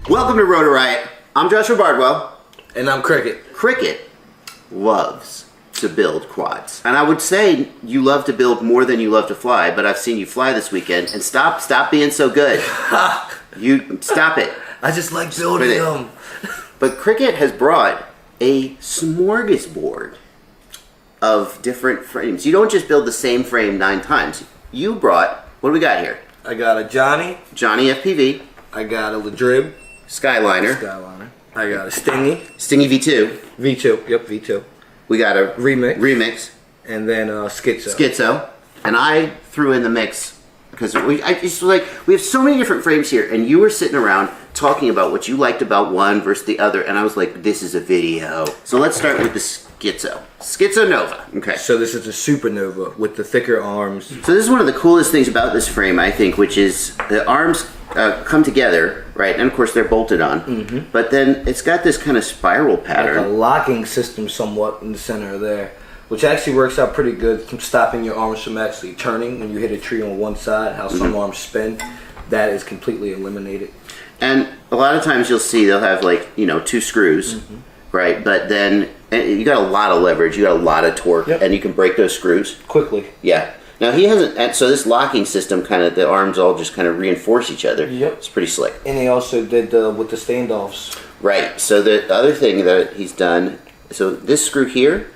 Welcome to Rotor Riot. I'm Joshua Bardwell. And I'm Cricket. Cricket loves to build quads. And I would say you love to build more than you love to fly, but I've seen you fly this weekend, and stop being so good. You stop it. I just like building them. But Cricket has brought a smorgasbord of different frames. You don't just build the same frame 9 times. You brought, what do we got here? I got a Johnny FPV. I got a Ladrib Skyliner. I got a Stingy V2. V2. Yep, V2. We got a Remix. And then Schizo. And I threw in the mix because we have so many different frames here, and you were sitting around talking about what you liked about one versus the other, and I was like, this is a video. So let's start with the Schizo Nova. Okay. So this is a Supernova with the thicker arms. So this is one of the coolest things about this frame, I think, which is the arms come together, right? And of course they're bolted on. Mm-hmm. But then it's got this kind of spiral pattern. Like a locking system somewhat in the center there, which actually works out pretty good from stopping your arms from actually turning when you hit a tree on one side, how some arms spin. That is completely eliminated. And a lot of times you'll see they'll have 2 screws, right? But then you got a lot of leverage, you got a lot of torque, and you can break those screws quickly. Yeah. Now he hasn't. So this locking system, the arms all just kind of reinforce each other. Yep. It's pretty slick. And he also did with the standoffs. Right. So the other thing that he's done. So this screw here,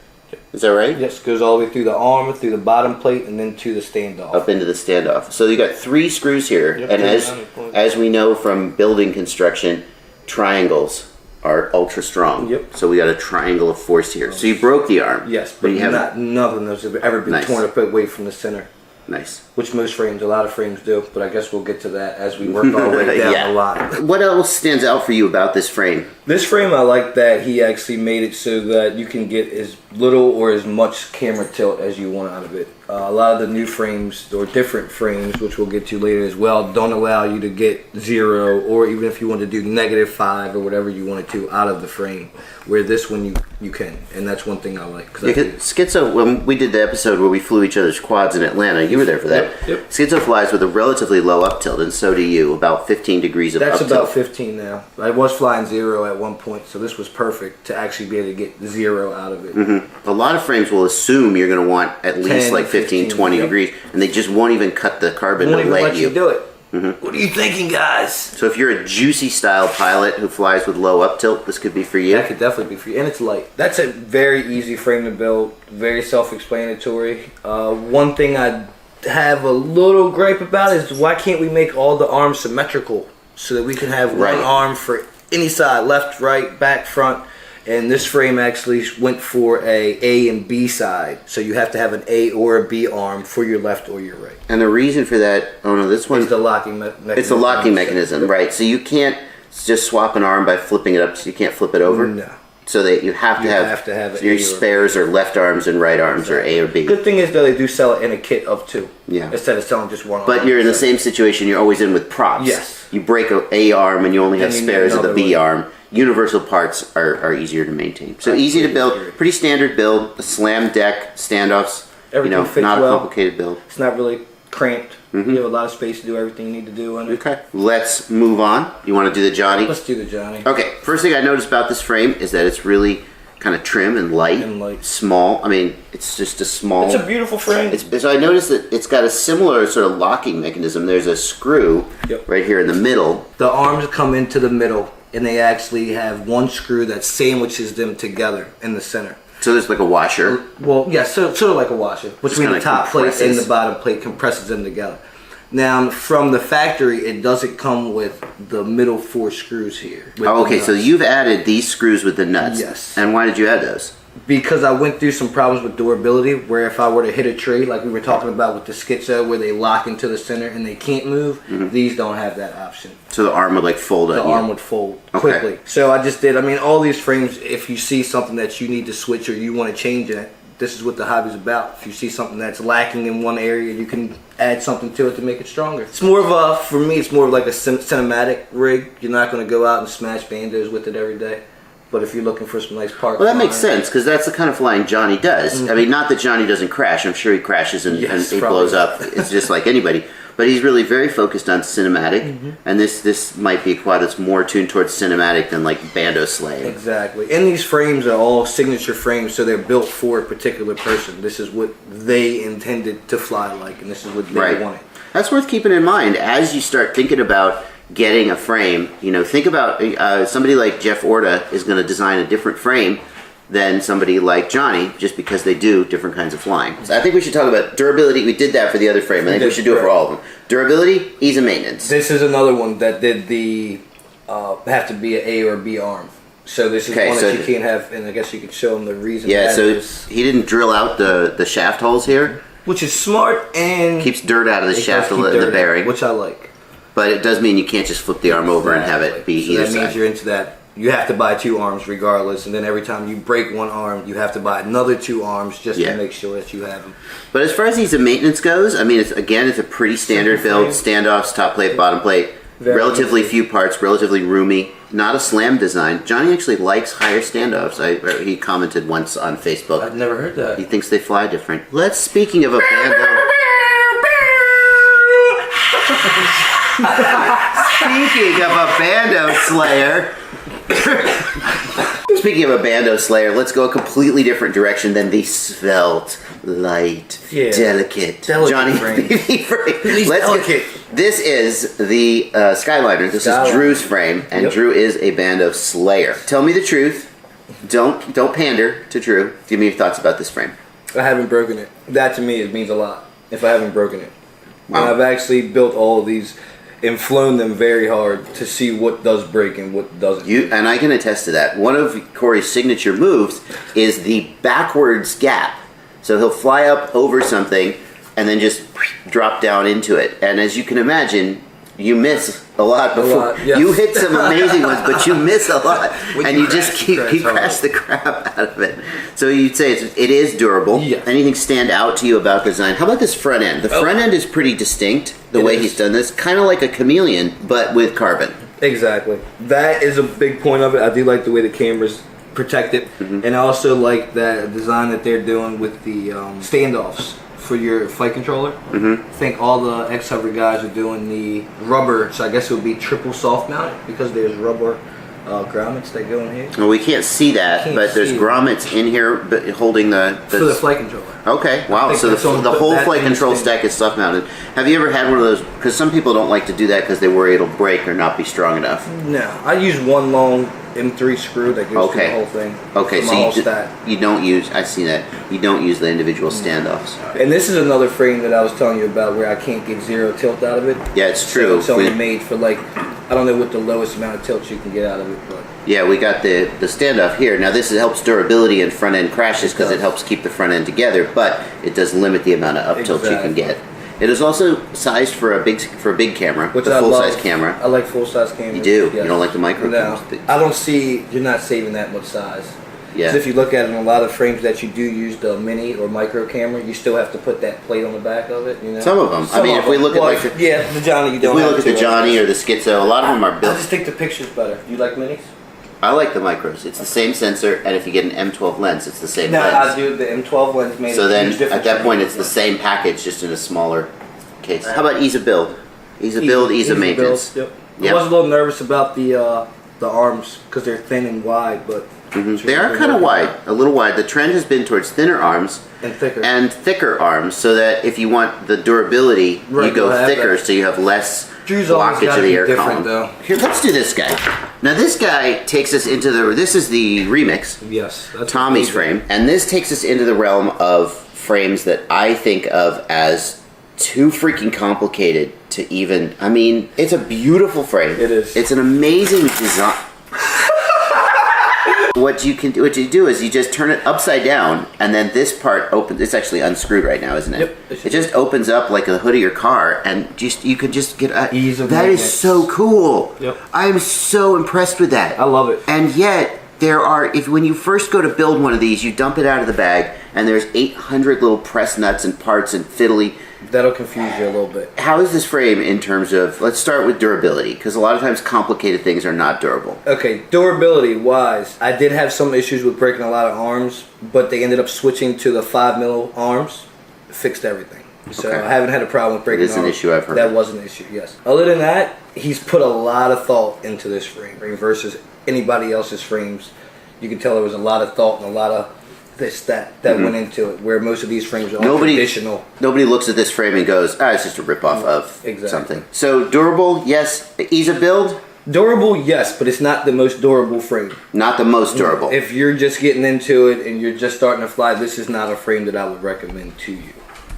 is that right? Yes, goes all the way through the arm, through the bottom plate, and then to the standoff. Up into the standoff. So you got 3 screws here, and as we know from building construction, triangles are ultra strong. Yep. So we got a triangle of force here. So you broke the arm. Yes, but you have none of those have ever been torn up away from the center. Nice. Which a lot of frames do, but I guess we'll get to that as we work our way down the line. What else stands out for you about this frame? This frame, I like that he actually made it so that you can get as little or as much camera tilt as you want out of it. A lot of the new frames, or different frames, which we'll get to later as well, don't allow you to get 0, or even if you want to do -5 or whatever you wanted to out of the frame. Where this one you can, and that's one thing I like. Schizo, when we did the episode where we flew each other's quads in Atlanta, you were there for that. Yep. Schizo flies with a relatively low up tilt, and so do you, about 15 degrees of up tilt. That's about 15 now. I was flying 0 at one point, so this was perfect to actually be able to get 0 out of it. A lot of frames will assume you're going to want at least 15, 20 degrees, and they just won't even cut the carbon won't to even let you do it. What are you thinking, guys? So if you're a juicy style pilot who flies with low up tilt, this could be for you. That could definitely be for you, and it's light. That's a very easy frame to build, very self-explanatory. One thing I have a little gripe about is why can't we make all the arms symmetrical so that we can have one arm for any side, left, right, back, front. And this frame actually went for A and B side. So you have to have an A or a B arm for your left or your right. And the reason for that, this one... It's the locking mechanism. It's the locking mechanism, right. So you can't just swap an arm by flipping it up, so you can't flip it over? No. So that you have to have so your spares or left arms and right arms or A or B. Good thing is though they do sell it in a kit of 2. Yeah. Instead of selling just one arm. But you're in the same situation you're always in with props. Yes. You break an A arm and you only have spares of the B arm. Universal parts are easier to maintain. So easy to build, pretty standard build, a slam deck, standoffs, everything fits not well. A complicated build. It's not really cramped. You have a lot of space to do everything you need to do on it. Okay, let's move on. You want to do the Johnny? Let's do the Johnny. Okay, first thing I noticed about this frame is that it's really kind of trim and light. Small. I mean, it's just a small... It's a beautiful frame. So I noticed that it's got a similar sort of locking mechanism. There's a screw right here in the middle. The arms come into the middle, and they actually have one screw that sandwiches them together in the center. So there's like a washer? Well, yeah, sort of like a washer. Between the top plate and the bottom plate compresses them together. Now, from the factory, it doesn't come with the middle 4 screws here. Oh, okay, so you've added these screws with the nuts. Yes. And why did you add those? Because I went through some problems with durability, where if I were to hit a tree, like we were talking about with the Schizo, where they lock into the center and they can't move, these don't have that option. So the arm would fold The arm would fold quickly. So I just did, all these frames, if you see something that you need to switch or you want to change it, this is what the hobby's about. If you see something that's lacking in one area, you can add something to it to make it stronger. It's more of for me, it's more of like a cinematic rig. You're not going to go out and smash bandos with it every day. But if you're looking for some nice park, Well, that makes flying- sense because that's the kind of flying Johnny does. I mean, not that Johnny doesn't crash. I'm sure he crashes and he blows up. It's just like anybody. But he's really very focused on cinematic, and this might be a quad that's more tuned towards cinematic than like bando slaying. Exactly. And these frames are all signature frames, so they're built for a particular person. This is what they intended to fly like, and this is what they wanted. That's worth keeping in mind as you start thinking about getting a frame. You know, think about somebody like Jeff Orta is going to design a different frame than somebody like Johnny, just because they do different kinds of flying. So I think we should talk about durability. We did that for the other frame. I think we should do it for all of them. Durability, ease of maintenance. This is another one that did the have to be an A or B arm. So this is one that you can't have, and I guess you could show them the reason. Yeah, so he didn't drill out the shaft holes here, which is smart and keeps dirt out of the shaft of the bearing, which I like. But it does mean you can't just flip the arm over and have it be either side. That means you're into that. You have to buy 2 arms regardless, and then every time you break one arm, you have to buy another 2 arms just to make sure that you have them. But as far as ease of maintenance goes, I mean, it's a pretty standard build. Standoffs, top plate, bottom plate, relatively few parts, relatively roomy. Not a slam design. Johnny actually likes higher standoffs. He commented once on Facebook. I've never heard that. He thinks they fly different. Speaking of a bando. Speaking of a bando slayer. Speaking of a bando slayer, let's go a completely different direction than the svelte, light, delicate Johnny BB frame. Delicate. This is the Skyliner. This is Drew's frame, and Drew is a bando slayer. Tell me the truth. Don't pander to Drew. Give me your thoughts about this frame. I haven't broken it. That to me, it means a lot. If I haven't broken it, Wow. and I've actually built all of these and flown them very hard to see what does break and what doesn't. And I can attest to that. One of Corey's signature moves is the backwards gap. So he'll fly up over something and then just drop down into it. And as you can imagine, you miss a lot before. You hit some amazing ones, but you miss a lot. And you just crash the crap out of it. So you'd say it is durable. Yes. Anything stand out to you about the design? How about this front end? The front end is pretty distinct, the way he's done this. Kind of like a chameleon, but with carbon. Exactly. That is a big point of it. I do like the way the cameras protect it. And I also like that design that they're doing with the standoffs for your flight controller. I think all the X-Hover guys are doing the rubber, so I guess it would be triple soft mount because there's rubber grommets that go in here. Well, we can't see that, but there's grommets in here holding the for the flight controller. Okay, wow. So the whole flight control stack is soft mounted. Have you ever had one of those? Because some people don't like to do that because they worry it'll break or not be strong enough. No, I use one long M3 screw that goes through the whole thing. Okay, so you don't use, I see that, you don't use the individual standoffs. And this is another frame that I was telling you about where I can't get zero tilt out of it. Yeah, it's true. So it's only made for like, I don't know what the lowest amount of tilt you can get out of it, but. Yeah, we got the standoff here. Now this helps durability and front end crashes because it helps keep the front end together, but it does limit the amount of up tilt you can get. It is also sized for a big camera, the full size camera. I like full size cameras. You do? Yes. You don't like the micro No, cameras? I don't see. You're not saving that much size. Yeah. Because if you look at it in a lot of frames that you do use the mini or micro camera, you still have to put that plate on the back of it. You know. Some of them. I mean, if we look at like the Johnny, you don't. If we look at the Johnny or the Schizo, a lot of them are built. I just think the picture's better. You like minis? I like the micros. It's the same sensor, and if you get an M12 lens, it's the same lens. I do. The M12 lens made so a then, huge difference. at that point, it's the same package, just in a smaller case. How about ease of build? Ease of build, ease of maintenance. Yep. I was a little nervous about the arms because they're thin and wide, but they are kind of wide, a little wide. The trend has been towards thinner arms and thicker arms, so that if you want the durability, you go thicker, so you have less blockage of the air column. Though. Here, let's do this guy. Now, this guy takes us into this is the remix. Yes, that's Tommy's frame, and this takes us into the realm of frames that I think of as too freaking complicated to even. I mean, it's a beautiful frame. It is. It's an amazing design. What you do is you just turn it upside down, and then this part opens. It's actually unscrewed right now, isn't it? Yep. It just opens up like the hood of your car, and you could just get. Ease of that magnets. is so cool. Yep. I'm so impressed with that. I love it. And yet there are, when you first go to build one of these, you dump it out of the bag, and there's 800 little press nuts and parts and fiddly. That'll confuse you a little bit. How is this frame in terms of, let's start with durability, because a lot of times complicated things are not durable. Okay, durability wise, I did have some issues with breaking a lot of arms, but they ended up switching to the 5mm arms, fixed everything. So Okay. I haven't had a problem with breaking It is an arms. issue I've heard. That was an issue, yes. Other than that, he's put a lot of thought into this frame versus anybody else's frames. You can tell there was a lot of thought and a lot of this, that went into it, where most of these frames are traditional. Nobody looks at this frame and goes, it's just a ripoff of something. So durable, yes. Ease of build? Durable, yes, but it's not the most durable frame. Not the most durable. If you're just getting into it and you're just starting to fly, this is not a frame that I would recommend to you.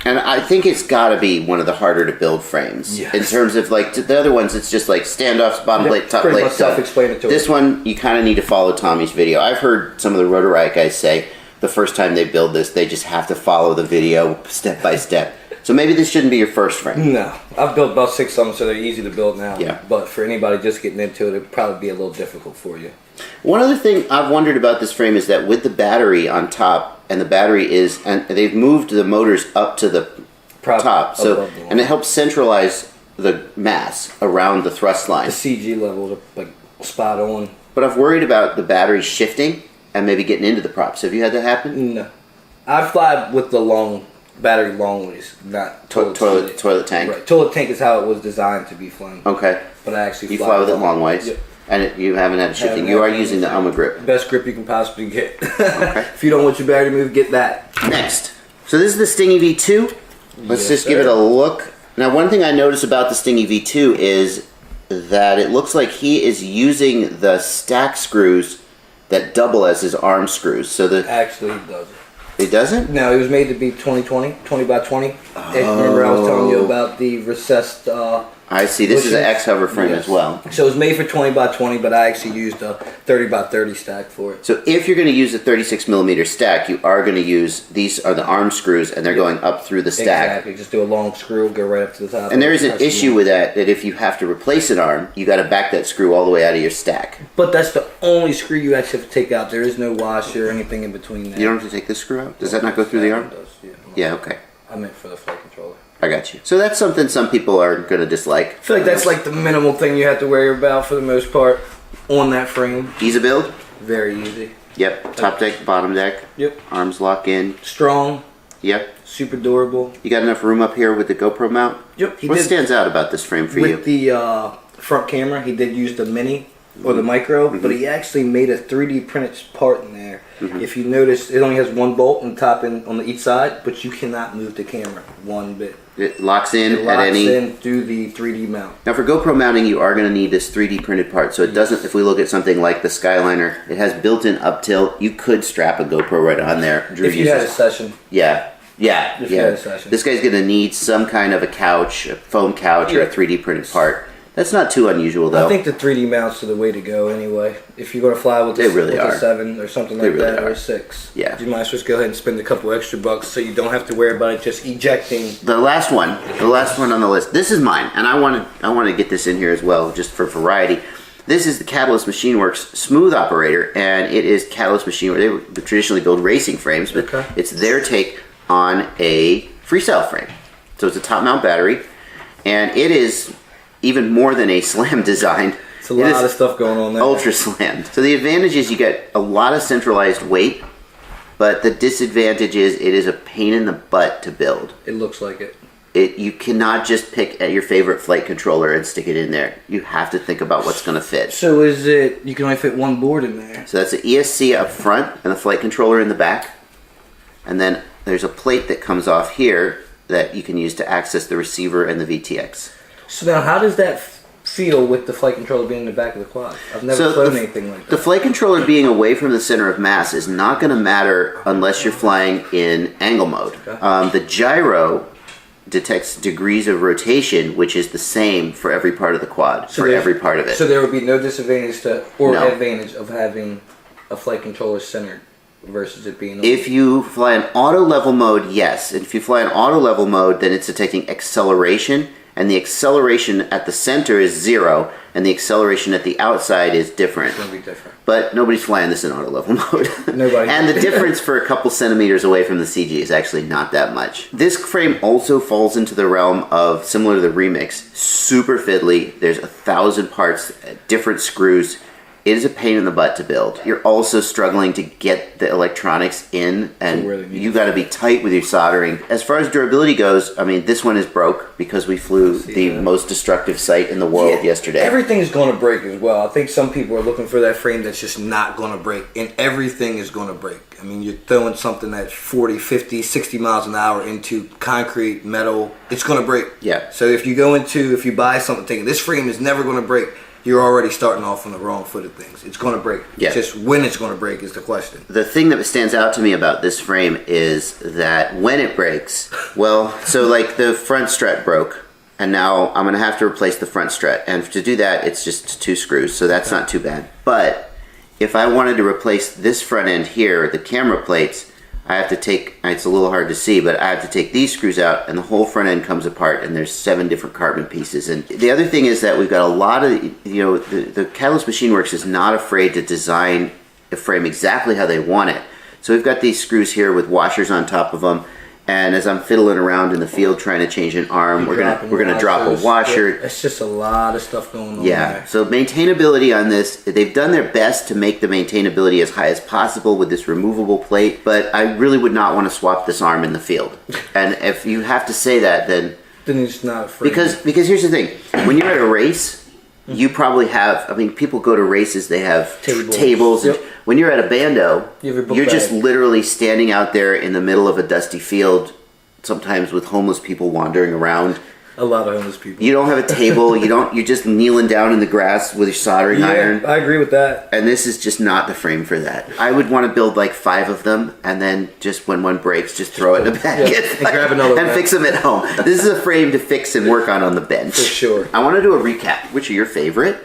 And I think it's got to be one of the harder to build frames. Yes. In terms of like the other ones, it's just like standoffs, bottom plate, top pretty plate. much self-explanatory. This one, you kind of need to follow Tommy's video. I've heard some of the Rotor Riot guys say the first time they build this, they just have to follow the video step by step. So maybe this shouldn't be your first frame. No, I've built about 6 of them, so they're easy to build now. Yeah. But for anybody just getting into it, it'd probably be a little difficult for you. One other thing I've wondered about this frame is that with the battery on top, and the battery is, and they've moved the motors up to the top, so and it helps centralize the mass around the thrust line. The CG levels are like spot on. But I've worried about the battery shifting and maybe getting into the props. Have you had that happen? No, I fly with the long battery long ways, not Toilet tank. Right, toilet tank is how it was designed to be flown. Okay. But I actually You fly with it long ways, Yep. and you haven't had shifting. Haven't You are had using the UMA grip. Best grip you can possibly get. Okay. If you don't want your battery to move, get that. Next, so this is the Stingy V2. Let's Yes, just give sir. it a look. Now, one thing I noticed about the Stingy V2 is that it looks like he is using the stack screws that double as his arm screws. So Actually, he doesn't. it doesn't? No, it was made to be 20/20, 20 by 20. Remember I was telling you about the recessed... I see. This is an bushings? X-hover frame Yes. as well. So it was made for 20 by 20, but I actually used a 30 by 30 stack for it. So if you're going to use a 36mm stack, you are going to use, these are the arm screws, and they're going up through the stack. Exactly. Just do a long screw, go right up to the top. And there is an issue with that if you have to replace an arm, you got to back that screw all the way out of your stack. But that's the only screw you actually have to take out. There is no washer or anything in between there. You don't have to take this screw out? Does that not go through the arm? It does, yeah. Yeah, okay. I meant for the flight controller. I got you. So that's something some people are going to dislike. I feel like that's like the minimal thing you have to worry about for the most part on that frame. Ease of build? Very easy. Yep. Top deck, bottom deck. Yep. Arms lock in. Strong. Yep. Super durable. You got enough room up here with the GoPro mount? Yep. What stands out about this frame for you? With the front camera, he did use the mini or the micro, but he actually made a 3D printed part in there. If you notice, it only has one bolt on top and on each side, but you cannot move the camera one bit. It locks in It at locks any... in through the 3D mount. Now for GoPro mounting, you are going to need this 3D printed part. So it doesn't, if we look at something like the Skyliner, it has built-in up tilt. You could strap a GoPro right on there. Drew If you had a uses- session. Yeah. Yeah. If you Yeah. had a session. This guy's going to need some kind of a couch, a foam couch, or a Yeah. 3D printed part. That's not too unusual though. I think the 3D mounts are the way to go anyway. If you're going to fly with They really with are. a 7 or something They like really that, or are. a 6. Yeah. You might as well just go ahead and spend a couple extra bucks so you don't have to worry about it just ejecting. The last one on the list. This is mine, and I want to get this in here as well, just for variety. This is the Catalyst Machine Works Smooth Operator, and it is Catalyst Machine. They would traditionally build racing frames, but Okay. it's their take on a freestyle frame. So it's a top mount battery, and it is even more than a slam design. It's a lot of stuff going on there. Ultra slammed. So the advantage is you get a lot of centralized weight, but the disadvantage is it is a pain in the butt to build. It looks like it. You cannot just pick at your favorite flight controller and stick it in there. You have to think about what's going to fit. So is it, you can only fit one board in there? So that's the ESC up front and the flight controller in the back. And then there's a plate that comes off here that you can use to access the receiver and the VTX. So now how does that feel with the flight controller being in the back of the quad? I've never flown anything like The that. flight controller being away from the center of mass is not going to matter unless you're flying in angle mode. Okay. The gyro detects degrees of rotation, which is the same for every part of the quad, for there's- every part of it. So there would be no disadvantage to, or No. advantage of having a flight controller centered versus it being... If you fly in auto level mode, yes. And if you fly in auto level mode, then it's detecting acceleration and the acceleration at the center is 0, and the acceleration at the outside is different. It's going to be different. But nobody's flying this in auto level mode. Nobody. And the difference for a couple centimeters away from the CG is actually not that much. This frame also falls into the realm of, similar to the Remix, super fiddly. There's 1,000 parts, different screws. It is a pain in the butt to build. You're also struggling to get the electronics in, and you got to be tight with your soldering. As far as durability goes, I mean, this one is broke because we flew the most destructive site in the world yesterday. Everything's going to break as well. I think some people are looking for that frame that's just not going to break, and everything is going to break. I mean, you're throwing something at 40, 50, 60 miles an hour into concrete, metal, it's going to break. Yeah. So if you buy something thinking this frame is never going to break, you're already starting off on the wrong foot of things. It's going to break. Yeah. It's just when it's going to break is the question. The thing that stands out to me about this frame is that when it breaks, well, so like the front strut broke, and now I'm going to have to replace the front strut. And to do that, it's just 2 screws, so that's not too bad. But if I wanted to replace this front end here, the camera plates, I have to take, it's a little hard to see, but I have to take these screws out and the whole front end comes apart, and there's 7 different carbon pieces. And the other thing is that we've got a lot of, the Catalyst Machine Works is not afraid to design a frame exactly how they want it. So we've got these screws here with washers on top of them. And as I'm fiddling around in the field trying to change an arm, we're gonna drop a washer. It's just a lot of stuff going on. Yeah. There. So maintainability on this, they've done their best to make the maintainability as high as possible with this removable plate. But I really would not want to swap this arm in the field. And if you have to say that, then it's not afraid. Because here's the thing: when you're at a race, you probably have. I mean, people go to races; they have tables. Yep. When you're at a bando, you're just bag. literally standing out there in the middle of a dusty field, sometimes with homeless people wandering around. A lot of homeless people. You don't have a table. You're just kneeling down in the grass with your soldering iron. I agree with that. And this is just not the frame for that. I would want to build like 5 of them, and then just when one breaks, just throw it in the bag and grab another and fix them at home. This is a frame to fix and work on the bench. For sure. I want to do a recap. Which are your favorite?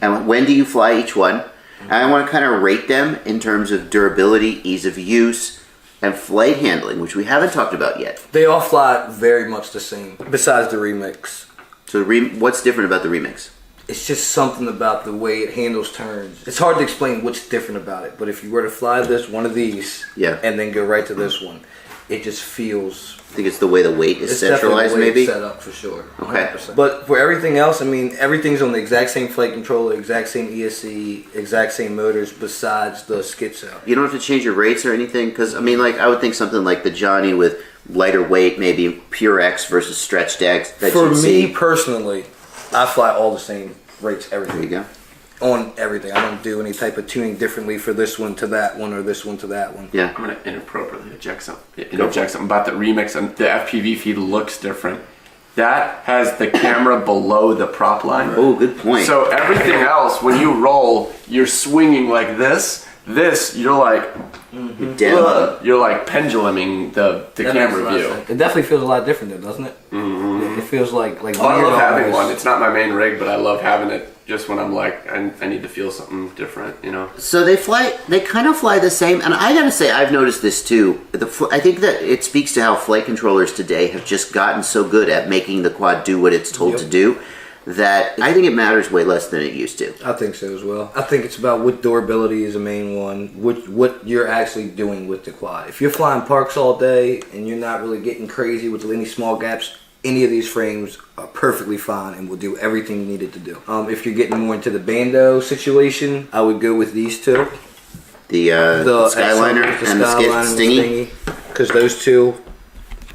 And when do you fly each one? And I want to kind of rate them in terms of durability, ease of use, and flight handling, which we haven't talked about yet. They all fly very much the same, besides the Remix. So what's different about the Remix? It's just something about the way it handles turns. It's hard to explain what's different about it, but if you were to fly one of these, and then go right to this one, it just feels... I think it's the way the weight is centralized, maybe? It's set up for sure. 100%. Okay. But for everything else, I mean, everything's on the exact same flight controller, exact same ESC, exact same motors, besides the schizo. You don't have to change your rates or anything? Because, I mean, like, I would think something like the Johnny with lighter weight, maybe Pure X versus Stretched X. For me, personally, I fly all the same rates, everything. There you go. On everything. I don't do any type of tuning differently for this one to that one or this one to that one. Yeah. I'm going to inappropriately interject something about the Remix, and the FPV feed looks different. That has the camera below the prop line. Oh, good point. So everything else, when you roll, you're swinging like this. This, you're like... You're like penduluming the camera view. It definitely feels a lot different though, doesn't it? Mm-hmm. It feels like I love having one. It's not my main rig, but I love having it just when I'm like, I need to feel something different, So they kind of fly the same, and I gotta say, I've noticed this too. I think that it speaks to how flight controllers today have just gotten so good at making the quad do what it's told to do, that I think it matters way less than it used to. I think so as well. I think it's about what durability is the main one, what you're actually doing with the quad. If you're flying parks all day and you're not really getting crazy with any small gaps, any of these frames are perfectly fine and will do everything you need it to do. If you're getting more into the bando situation, I would go with these two. The Skyliner and the Stingy? Because those two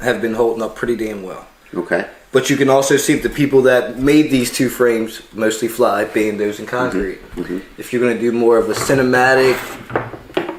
have been holding up pretty damn well. Okay. But you can also see the people that made these two frames mostly fly bandos and concrete. Mm-hmm. If you're going to do more of a cinematic,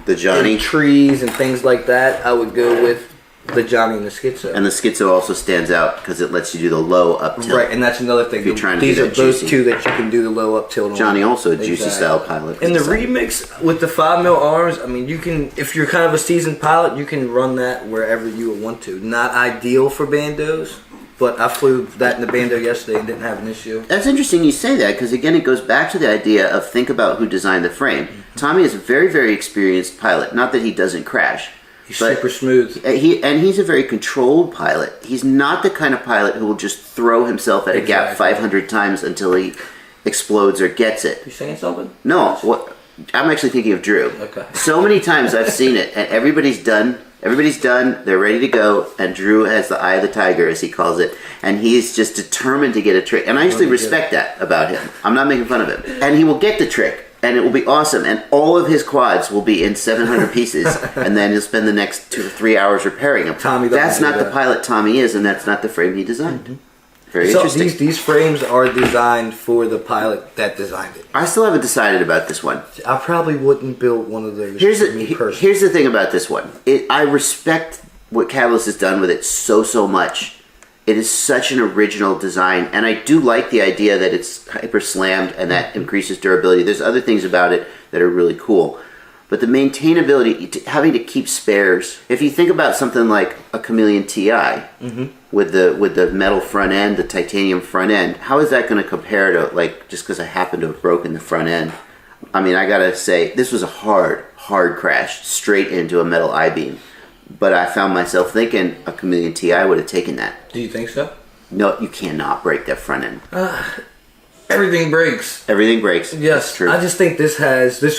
the Johnny, and trees and things like that, I would go with the Johnny and the Schizo. And the Schizo also stands out because it lets you do the low up tilt. Right, and that's another thing. If you're trying to These do are that both juicy. two that you can do the low up tilt on. Johnny also a juicy style pilot. And the Remix with the 5mm arms, I mean, you can, if you're kind of a seasoned pilot, you can run that wherever you would want to. Not ideal for bandos, but I flew that in the bando yesterday and didn't have an issue. That's interesting you say that, because again, it goes back to the idea of think about who designed the frame. Tommy is a very, very experienced pilot. Not that he doesn't crash, He's super smooth. He's a very controlled pilot. He's not the kind of pilot who will just throw himself at a gap 500 times until he explodes or gets it. You saying something? No, what? I'm actually thinking of Drew. Okay. So many times I've seen it, and everybody's done. Everybody's done. They're ready to go, and Drew has the eye of the tiger, as he calls it, and he's just determined to get a trick. And I actually respect that about him. I'm not making fun of him. And he will get the trick, and it will be awesome. And all of his quads will be in 700 pieces, and then he'll spend the next 2 to 3 hours repairing them. That's not the pilot Tommy is, and that's not the frame he designed. Mm-hmm. Very interesting. These frames are designed for the pilot that designed it. I still haven't decided about this one. I probably wouldn't build one of those. Here's the thing about this one. I respect what Catalyst has done with it so much. It is such an original design, and I do like the idea that it's hyper slammed and that increases durability. There's other things about it that are really cool. But the maintainability, having to keep spares. If you think about something like a Chameleon TI with the metal front end, the titanium front end, how is that going to compare to, like, just because I happen to have broken the front end? I mean, I gotta say, this was a hard crash straight into a metal I-beam. But I found myself thinking a Chameleon TI would have taken that. Do you think so? No, you cannot break that front end. Everything breaks. Everything breaks. Yes, that's true. I just think this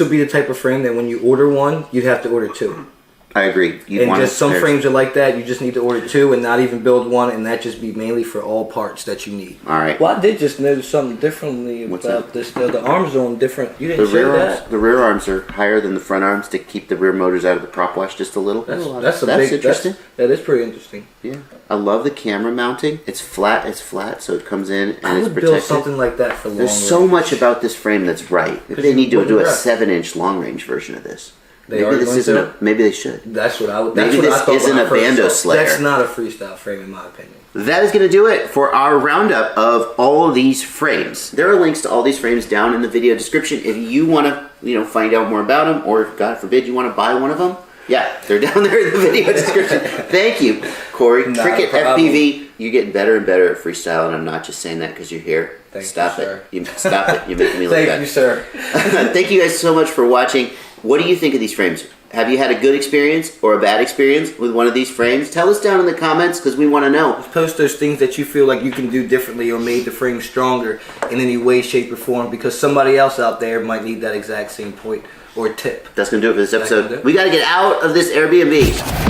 would be the type of frame that when you order one, you'd have to order two. I agree. Some frames are like that. You just need to order two and not even build one, and that just be mainly for all parts that you need. All right. Well, I did just notice something differently about this. The arms are on different. You didn't say that. The rear arms are higher than the front arms to keep the rear motors out of the prop wash just a little. That's interesting. That is pretty interesting. Yeah, I love the camera mounting. It's flat, so it comes in and it's protected. I would build something like that for long range. There's so much about this frame that's right. They need to do a 7-inch long range version of this. Maybe they should. That's what I would. Maybe this isn't a Bando Slayer. That's not a freestyle frame, in my opinion. That is going to do it for our roundup of all these frames. There are links to all these frames down in the video description. If you want to, find out more about them, or if God forbid you want to buy one of them, yeah, they're down there in the video description. Thank you, Corey. Cricket FPV. You're getting better and better at freestyle, and I'm not just saying that because you're here. Stop it. You're making me look bad. Thank you, sir. Thank you guys so much for watching. What do you think of these frames? Have you had a good experience or a bad experience with one of these frames? Tell us down in the comments because we want to know. Post those things that you feel like you can do differently or made the frame stronger in any way, shape, or form, because somebody else out there might need that exact same point or tip. That's going to do it for this episode. We got to get out of this Airbnb.